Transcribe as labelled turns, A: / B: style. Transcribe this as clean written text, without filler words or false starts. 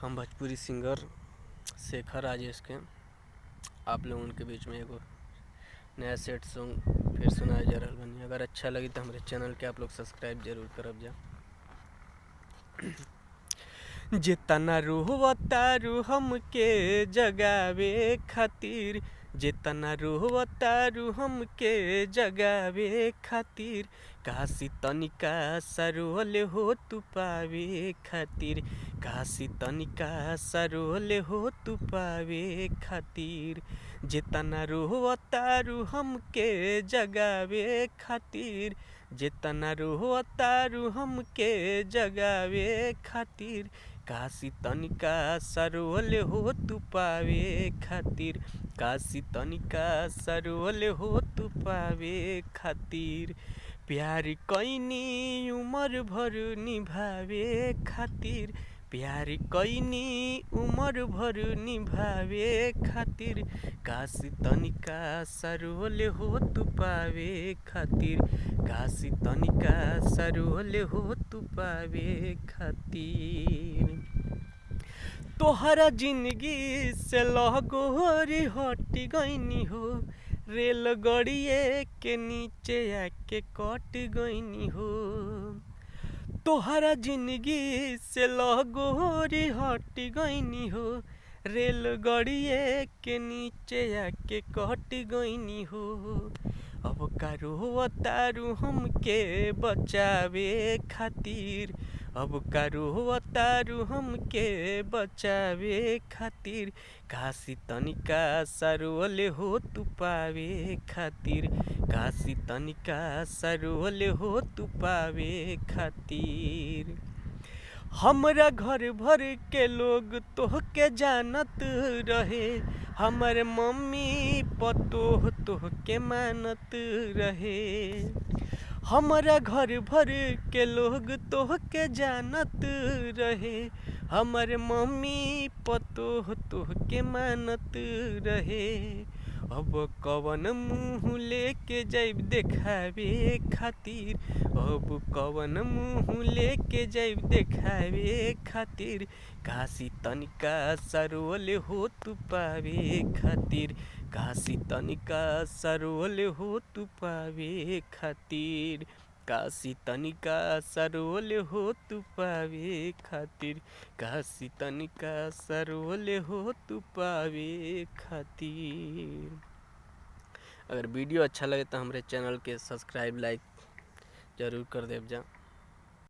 A: हम भोजपुरी सिंगर शेखर राजेश के आप लोगों के बीच में एगो नया सेट सॉन्ग फिर सुनाए जा रहा बनी। अगर अच्छा लगी तो हमारे चैनल के आप लोग सब्सक्राइब जरूर करब जा। जेतना रोहतारू हमके जगावे खातिर, जेतना रोहतारू हमके जगावे खातिर, काशी तनिका सरोल हो तू पावे खातिर, काशी तनिका सरोल हो तू पावे खातिर। जेतना रोहतारू हमके जगावे खातिर, जेतना रोहतारू हमके जगावे खातिर, काशी तनिका सरोल हो तू पावे खातिर, काशी तनिका सरोल हो तू पावे खातिर। प्यार कैनी उमर भर निभावे खातिर, प्यार कैनी उमर भर निभावे खातिर, काशी तनिका सरोल हो तू पावे खातिर, काशी तनिका सरोल हो तू पावे खातिर। तोहरा जिंदगी से लगोरी हट गईनी हो, रेलगाड़िए के नीचे आके कट गईनी हो। तोहरा जिंदगी से लगोरी हट गईनी हो, रेलगाड़िए के नीचे आके कट गईनी हो। अब का रोहतारू हमके बचावे खातिर, अब का रोहतारू हमके बचावे खातिर, काशी तनिका सरोल हो तू पावे खातिर, काशी तनिका सरोल हो तू पावे खातिर। हमरा घर भर के लोग तोहके जानत रहे, हमर मम्मी पतोह तोहके मानत रहे। हमरा घर भर के लोग तोहके जानत रहे, हमर मम्मी पतोह तोहके मानत रहे। अब कवन मुँह लेके जाइब देखावे खातिर, अब कवन मुँह लेके जाइब देखावे खातिर, काशी तनिका सरोल हो तू पावे खातिर, काशी तनिका सरोल हो तू पावे खातिर, काशी तनिका सरोल हो तू पावे खातिर, काशी तनिका सरोल हो तू पावे खातिर। अगर वीडियो अच्छा लगे तो हमारे चैनल के सब्सक्राइब लाइक जरूर कर देव जा।